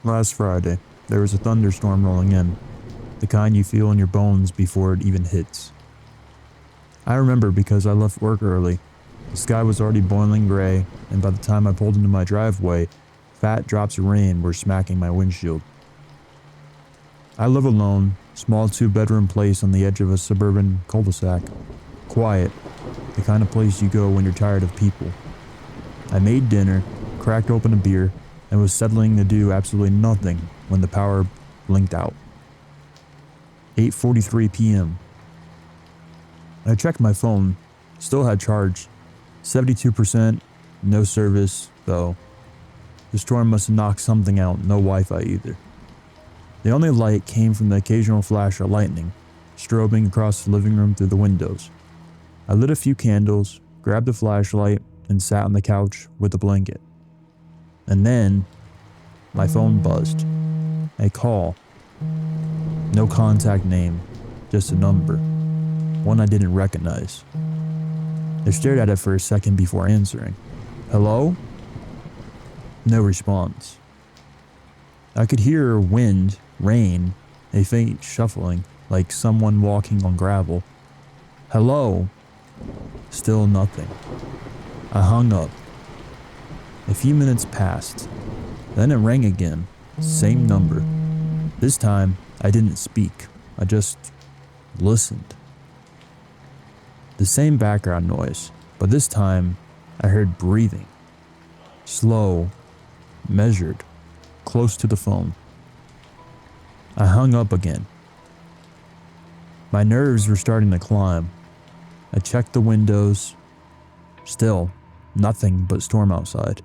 Last Friday, there was a thunderstorm rolling in, the kind you feel in your bones before it even hits. I remember because I left work early. The sky was already boiling gray, and by the time I pulled into my driveway, fat drops of rain were smacking my windshield. I live alone, small 2-bedroom place on the edge of a suburban cul-de-sac. Quiet, the kind of place you go when you're tired of people. I made dinner, cracked open a beer, and was settling to do absolutely nothing when the power blinked out. 8:43 p.m. I checked my phone, still had charge. 72%, no service, though. The storm must have knocked something out, no Wi-Fi either. The only light came from the occasional flash of lightning, strobing across the living room through the windows. I lit a few candles, grabbed a flashlight, and sat on the couch with a blanket. And then, my phone buzzed. A call. No contact name, just a number. One I didn't recognize. I stared at it for a second before answering. Hello? No response. I could hear wind, rain, a faint shuffling, like someone walking on gravel. Hello? Still nothing. I hung up. A few minutes passed. Then it rang again. Same number. This time, I didn't speak. I just listened. The same background noise, but this time, I heard breathing. Slow, measured, close to the phone. I hung up again. My nerves were starting to climb. I checked the windows. Still, nothing but storm outside.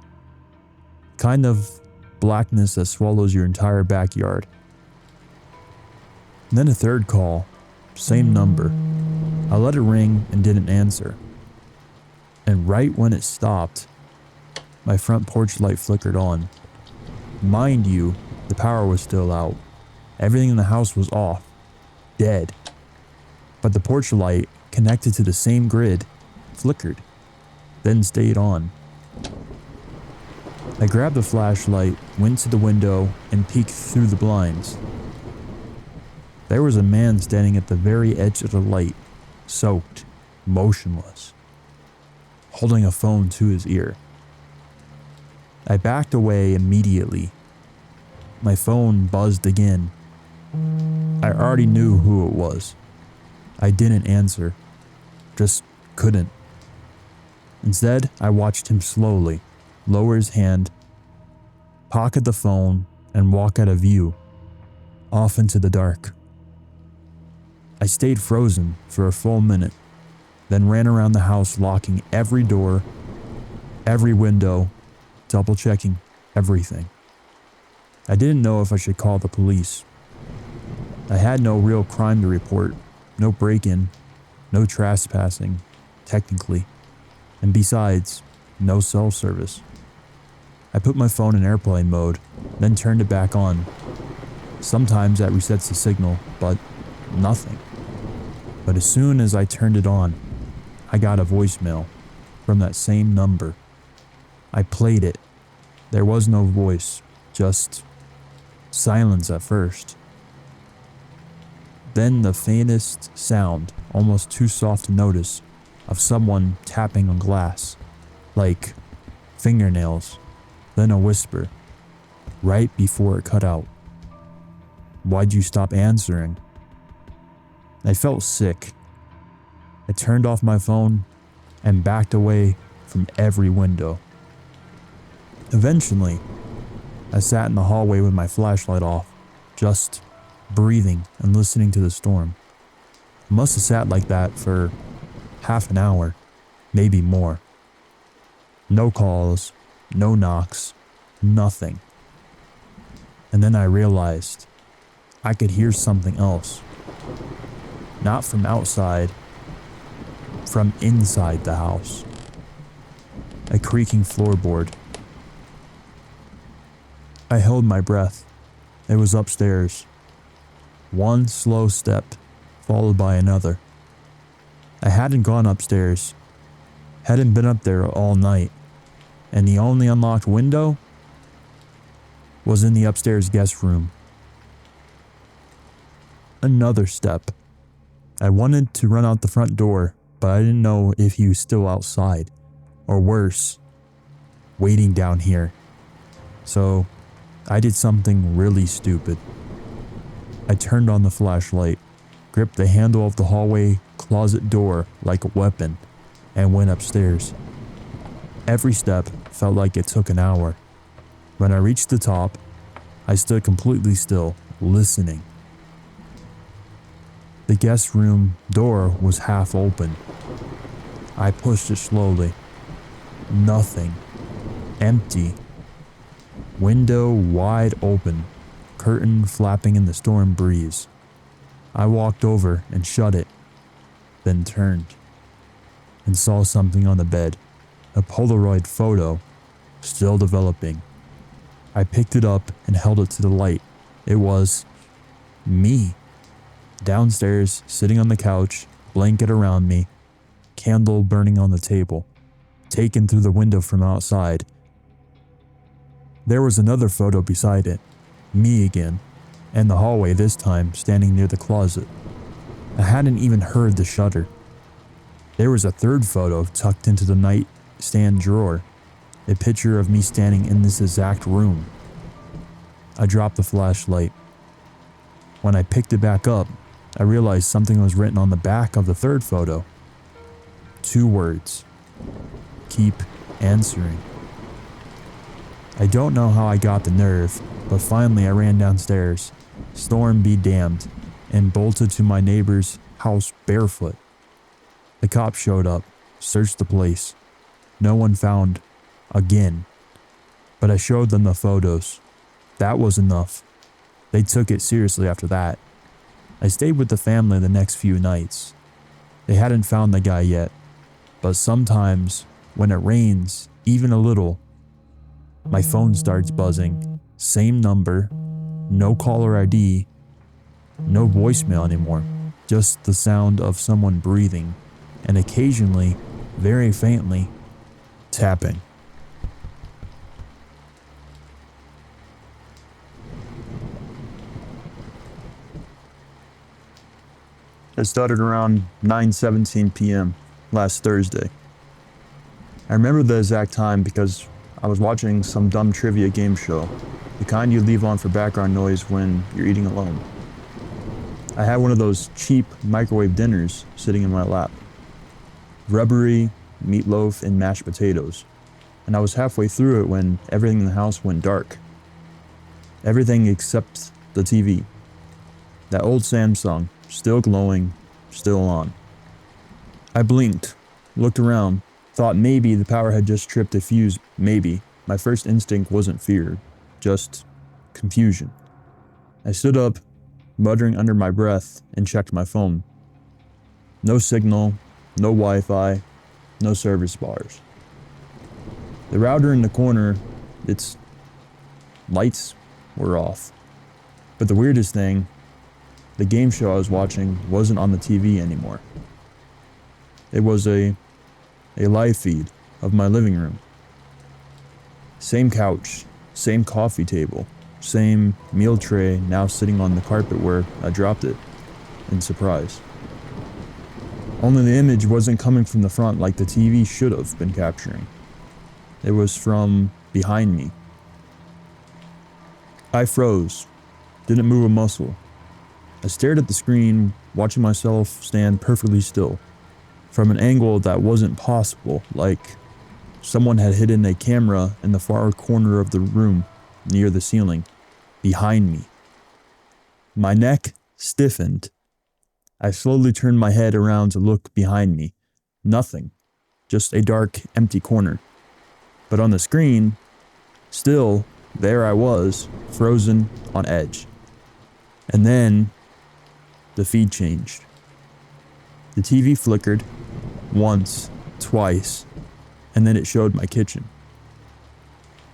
Kind of blackness that swallows your entire backyard. Then a third call, same number. I let it ring and didn't answer. And right when it stopped, my front porch light flickered on. Mind you, the power was still out. Everything in the house was off, dead. But the porch light, connected to the same grid, flickered, then stayed on. I grabbed the flashlight, went to the window, and peeked through the blinds. There was a man standing at the very edge of the light, soaked, motionless, holding a phone to his ear. I backed away immediately. My phone buzzed again. I already knew who it was. I didn't answer. Just couldn't. Instead, I watched him slowly lower his hand, pocket the phone, and walk out of view, off into the dark. I stayed frozen for a full minute, then ran around the house locking every door, every window, double-checking everything. I didn't know if I should call the police. I had no real crime to report, no break-in, no trespassing, technically, and besides, no cell service. I put my phone in airplane mode, then turned it back on. Sometimes that resets the signal, but nothing. But as soon as I turned it on, I got a voicemail from that same number. I played it. There was no voice, just silence at first. Then the faintest sound, almost too soft to notice, of someone tapping on glass, like fingernails, then a whisper, right before it cut out. Why'd you stop answering? I felt sick. I turned off my phone and backed away from every window. Eventually, I sat in the hallway with my flashlight off, just breathing and listening to the storm. I must have sat like that for half an hour, maybe more. No calls, no knocks, nothing. And then I realized I could hear something else. Not from outside, from inside the house. A creaking floorboard. I held my breath. It was upstairs. One slow step, followed by another. I hadn't gone upstairs. Hadn't been up there all night. And the only unlocked window? was in the upstairs guest room. Another step. I wanted to run out the front door, but I didn't know if he was still outside, or worse, waiting down here. So I did something really stupid. I turned on the flashlight, gripped the handle of the hallway closet door like a weapon, and went upstairs. Every step felt like it took an hour. When I reached the top, I stood completely still, listening. The guest room door was half open. I pushed it slowly. Nothing. Empty. Window wide open, curtain flapping in the storm breeze. I walked over and shut it, then turned and saw something on the bed, a Polaroid photo, still developing. I picked it up and held it to the light. It was me, downstairs, sitting on the couch, blanket around me, candle burning on the table, taken through the window from outside. There was another photo beside it, me again, and the hallway this time standing near the closet. I hadn't even heard the shutter. There was a third photo tucked into the nightstand drawer, a picture of me standing in this exact room. I dropped the flashlight. When I picked it back up, I realized something was written on the back of the third photo. 2 words. Keep answering. I don't know how I got the nerve, but finally I ran downstairs, storm be damned, and bolted to my neighbor's house barefoot. The cops showed up, searched the place. No one found, again. But I showed them the photos. That was enough. They took it seriously after that. I stayed with the family the next few nights. They hadn't found the guy yet, but sometimes, when it rains, even a little, my phone starts buzzing. Same number, no caller ID, no voicemail anymore, just the sound of someone breathing, and occasionally, very faintly, tapping. It started around 9:17 p.m. last Thursday. I remember the exact time because I was watching some dumb trivia game show, the kind you leave on for background noise when you're eating alone. I had one of those cheap microwave dinners sitting in my lap. Rubbery meatloaf and mashed potatoes, and I was halfway through it when everything in the house went dark. Everything except the TV. That old Samsung, still glowing, still on. I blinked, looked around, thought maybe the power had just tripped a fuse, maybe. My first instinct wasn't fear, just confusion. I stood up, muttering under my breath, and checked my phone. No signal, no Wi-Fi, no service bars. The router in the corner, its lights were off. But the weirdest thing, the game show I was watching wasn't on the TV anymore. It was a live feed of my living room. Same couch, same coffee table, same meal tray now sitting on the carpet where I dropped it in surprise. Only the image wasn't coming from the front like the TV should have been capturing. It was from behind me. I froze, didn't move a muscle. I stared at the screen, watching myself stand perfectly still, from an angle that wasn't possible, like someone had hidden a camera in the far corner of the room, near the ceiling, behind me. My neck stiffened. I slowly turned my head around to look behind me. Nothing, just a dark, empty corner. But on the screen, still, there I was, frozen on edge. And then, the feed changed. The TV flickered, once, twice, and then it showed my kitchen.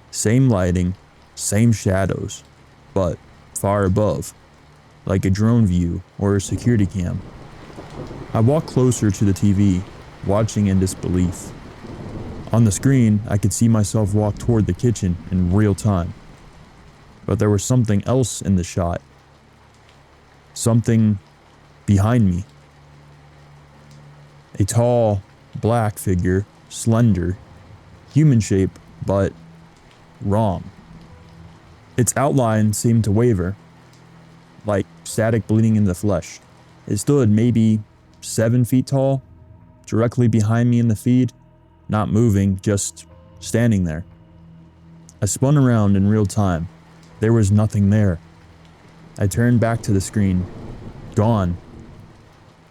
Same lighting, same shadows, but far above, like a drone view or a security cam. I walked closer to the TV, watching in disbelief. On the screen, I could see myself walk toward the kitchen in real time. but there was something else in the shot. Something behind me. A tall, black figure, slender, human shape, but wrong. Its outline seemed to waver, like static bleeding in the flesh. It stood maybe 7 feet tall, directly behind me in the feed, not moving, just standing there. I spun around in real time. There was nothing there. I turned back to the screen. Gone.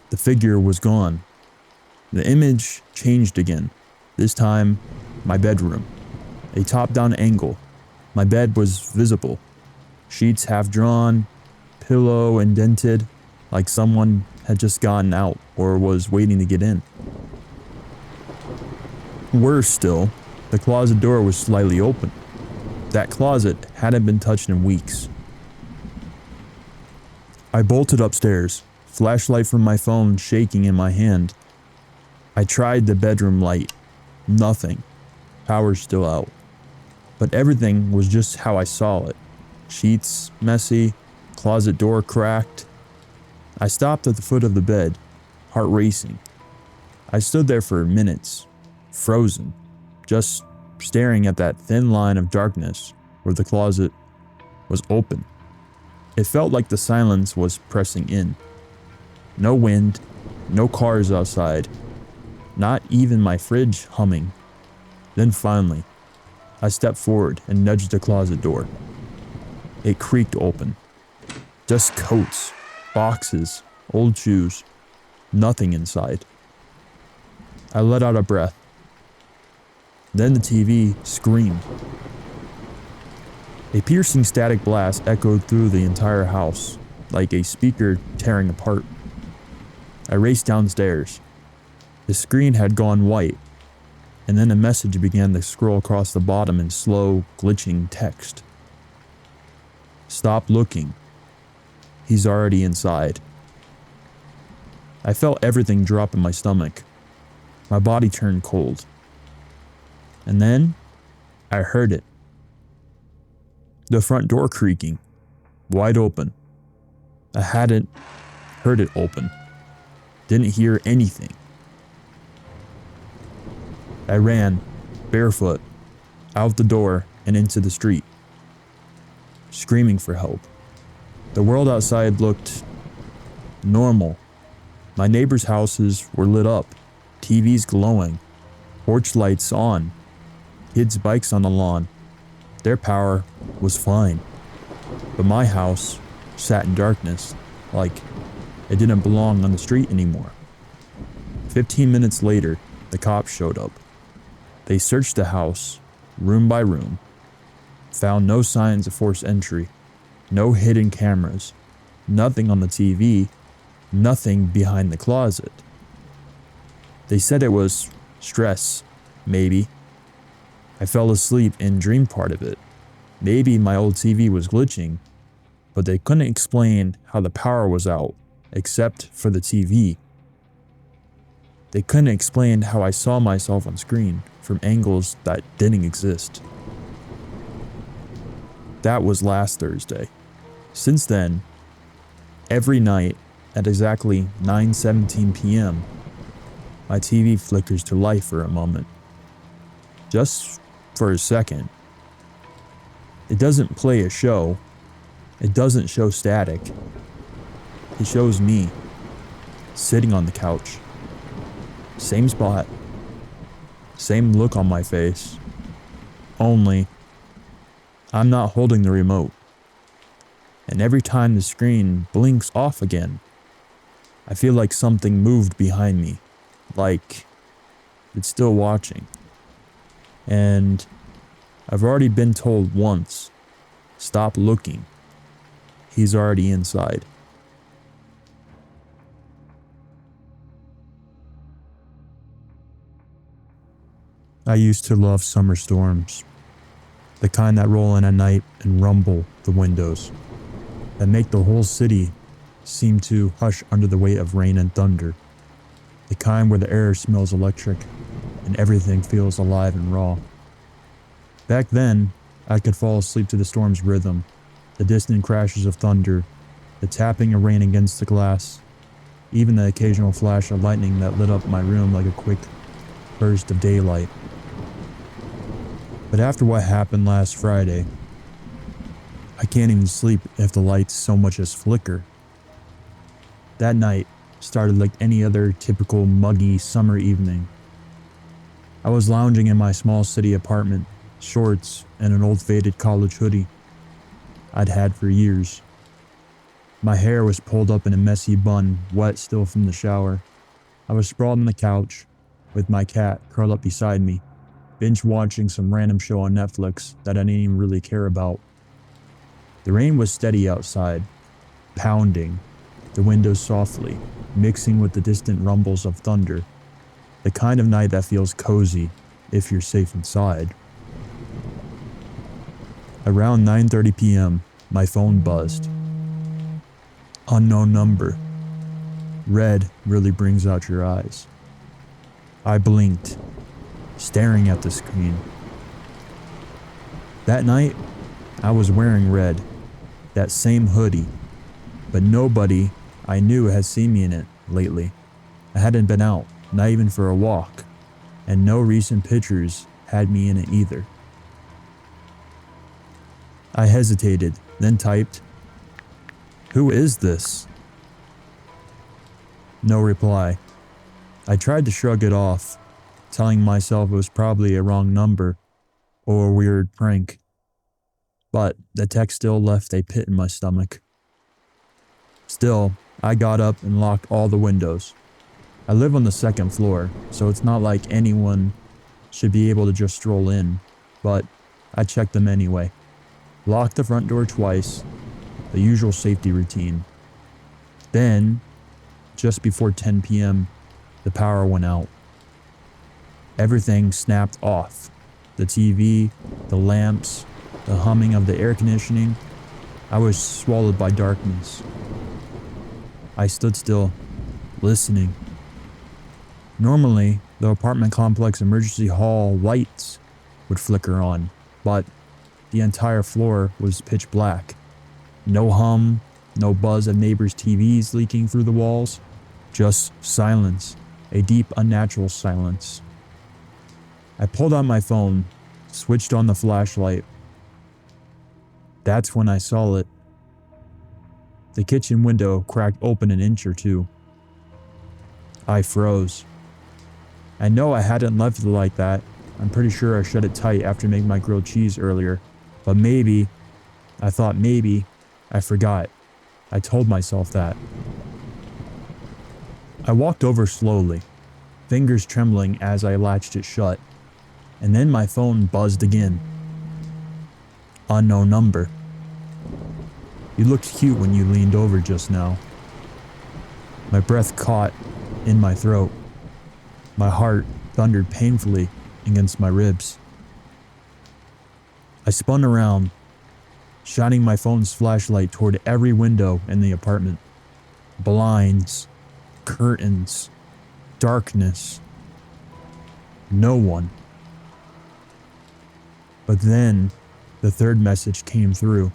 The figure was gone. The image changed again. This time, my bedroom. A top-down angle. My bed was visible. Sheets half drawn, pillow indented, like someone had just gotten out or was waiting to get in. Worse still, the closet door was slightly open. That closet hadn't been touched in weeks. I bolted upstairs, flashlight from my phone shaking in my hand. I tried the bedroom light. Nothing. Power's still out. But everything was just how I saw it. Sheets messy, closet door cracked. I stopped at the foot of the bed, heart racing. I stood there for minutes, frozen, just staring at that thin line of darkness where the closet was open. It felt like the silence was pressing in. No wind, no cars outside, not even my fridge humming. Then finally, I stepped forward and nudged the closet door. It creaked open. Just coats, boxes, old shoes, nothing inside. I let out a breath. Then the TV screamed. A piercing static blast echoed through the entire house, like a speaker tearing apart. I raced downstairs. The screen had gone white, and then a message began to scroll across the bottom in slow, glitching text. Stop looking. He's already inside. I felt everything drop in my stomach. My body turned cold. And then, I heard it. The front door creaking, wide open. I hadn't heard it open. Didn't hear anything. I ran, barefoot, out the door and into the street, screaming for help. The world outside looked normal. My neighbors' houses were lit up, TVs glowing, porch lights on, kids' bikes on the lawn. Their power was fine. But my house sat in darkness, like it didn't belong on the street anymore. 15 minutes later, the cops showed up. They searched the house, room by room, found no signs of forced entry, no hidden cameras, nothing on the TV, nothing behind the closet. They said it was stress, maybe. I fell asleep and dreamed part of it. Maybe my old TV was glitching, but they couldn't explain how the power was out, except for the TV. They couldn't explain how I saw myself on screen from angles that didn't exist. That was last Thursday. Since then, every night at exactly 9:17 p.m., my TV flickers to life for a moment. Just for a second. It doesn't play a show. It doesn't show static. It shows me, sitting on the couch. Same spot. Same look on my face. Only, I'm not holding the remote. And every time the screen blinks off again, I feel like something moved behind me. Like it's still watching. And I've already been told once, stop looking. He's already inside. I used to love summer storms, the kind that roll in at night and rumble the windows, that make the whole city seem to hush under the weight of rain and thunder, the kind where the air smells electric and everything feels alive and raw. Back then, I could fall asleep to the storm's rhythm, the distant crashes of thunder, the tapping of rain against the glass, even the occasional flash of lightning that lit up my room like a quick burst of daylight. But after what happened last Friday, I can't even sleep if the lights so much as flicker. That night started like any other typical muggy summer evening. I was lounging in my small city apartment, shorts and an old faded college hoodie I'd had for years. My hair was pulled up in a messy bun, wet still from the shower. I was sprawled on the couch, with my cat curled up beside me, binge watching some random show on Netflix that I didn't even really care about. The rain was steady outside, pounding the windows softly, mixing with the distant rumbles of thunder. The kind of night that feels cozy if you're safe inside. Around 9:30 p.m., my phone buzzed. Unknown number. Red really brings out your eyes. I blinked, staring at the screen. That night, I was wearing red, that same hoodie, but nobody I knew had seen me in it lately. I hadn't been out, not even for a walk, and no recent pictures had me in it either. I hesitated, then typed, "Who is this?" No reply. I tried to shrug it off, telling myself it was probably a wrong number or a weird prank. But the text still left a pit in my stomach. Still, I got up and locked all the windows. I live on the second floor, so it's not like anyone should be able to just stroll in, but I checked them anyway. Locked the front door twice, the usual safety routine. Then, just before 10 p.m., the power went out. Everything snapped off. The TV, the lamps, the humming of the air conditioning. I was swallowed by darkness. I stood still, listening. Normally, the apartment complex emergency hall lights would flicker on, but the entire floor was pitch black. No hum, no buzz of neighbors' TVs leaking through the walls, just silence, a deep, unnatural silence. I pulled out my phone, switched on the flashlight. That's when I saw it. The kitchen window cracked open an inch or two. I froze. I know I hadn't left it like that. I'm pretty sure I shut it tight after making my grilled cheese earlier. But maybe, I forgot. I told myself that. I walked over slowly, fingers trembling as I latched it shut. And then my phone buzzed again. Unknown number. You looked cute when you leaned over just now. My breath caught in my throat. My heart thundered painfully against my ribs. I spun around, shining my phone's flashlight toward every window in the apartment. Blinds, curtains, darkness. No one. But then, the third message came through.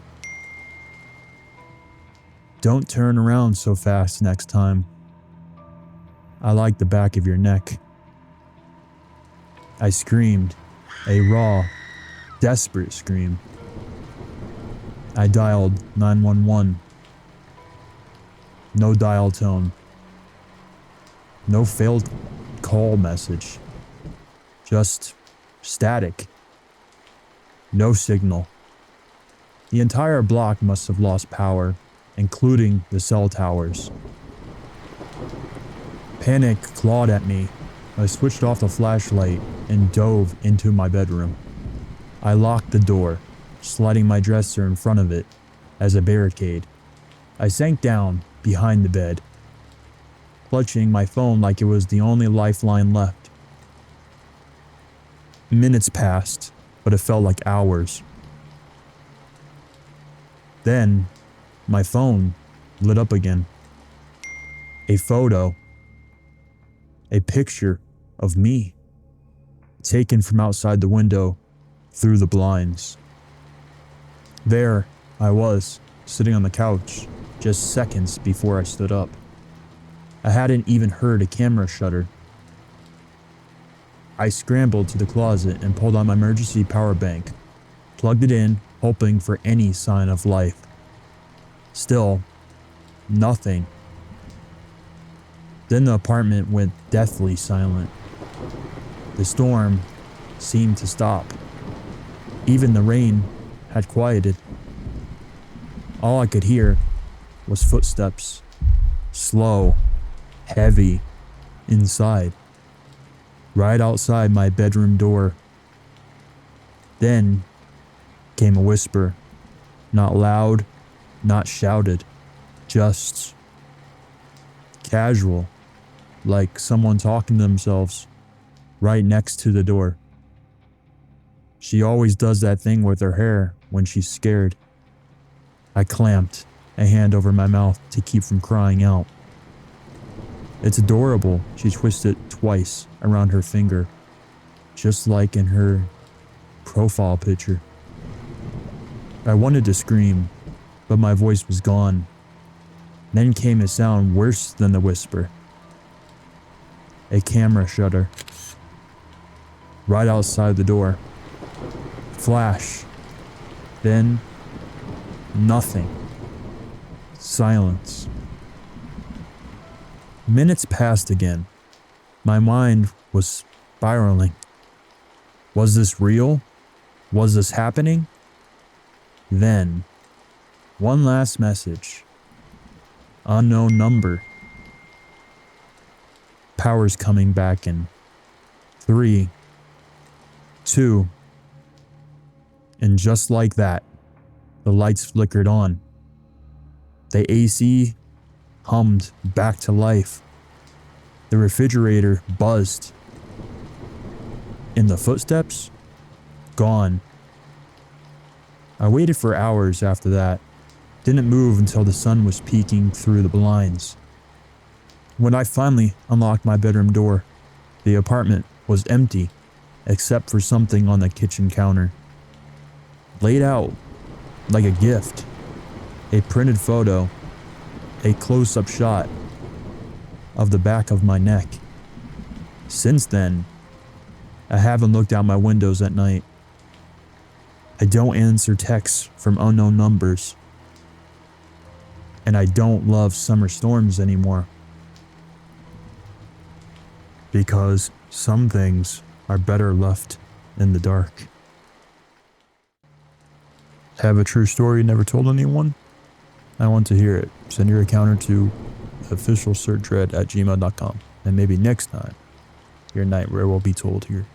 Don't turn around so fast next time. I like the back of your neck. I screamed, a raw, desperate scream. I dialed 911. No dial tone. No failed call message. Just static. No signal. The entire block must have lost power, including the cell towers. Panic clawed at me. I switched off the flashlight and dove into my bedroom. I locked the door, sliding my dresser in front of it as a barricade. I sank down behind the bed, clutching my phone like it was the only lifeline left. Minutes passed, but it felt like hours. Then, my phone lit up again. A photo. A picture of me, taken from outside the window through the blinds. There, I was sitting on the couch just seconds before I stood up. I hadn't even heard a camera shutter. I scrambled to the closet and pulled out my emergency power bank, plugged it in, hoping for any sign of life. Still, nothing. Then the apartment went deathly silent. The storm seemed to stop. Even the rain had quieted. All I could hear was footsteps, slow, heavy, inside, right outside my bedroom door. Then came a whisper, not loud, not shouted, just casual, like someone talking to themselves right next to the door. She always does that thing with her hair when she's scared. I clamped a hand over my mouth to keep from crying out. It's adorable. She twisted it twice around her finger, just like in her profile picture. I wanted to scream, but my voice was gone. Then came a sound worse than the whisper. A camera shutter. Right outside the door. Flash. Then nothing. Silence. Minutes passed again. My mind was spiraling. Was this real? Was this happening? Then, one last message. Unknown number. Power's coming back in 3, 2, and just like that, the lights flickered on. The AC hummed back to life. The refrigerator buzzed. And the footsteps? Gone. I waited for hours after that. Didn't move until the sun was peeking through the blinds. When I finally unlocked my bedroom door, the apartment was empty, except for something on the kitchen counter. Laid out like a gift. A printed photo. A close-up shot of the back of my neck. Since then, I haven't looked out my windows at night. I don't answer texts from unknown numbers. And I don't love summer storms anymore. Because some things are better left in the dark. Have a true story you never told anyone? I want to hear it. Send your encounter to officialcertdread@gmail.com. And maybe next time, your nightmare will be told here.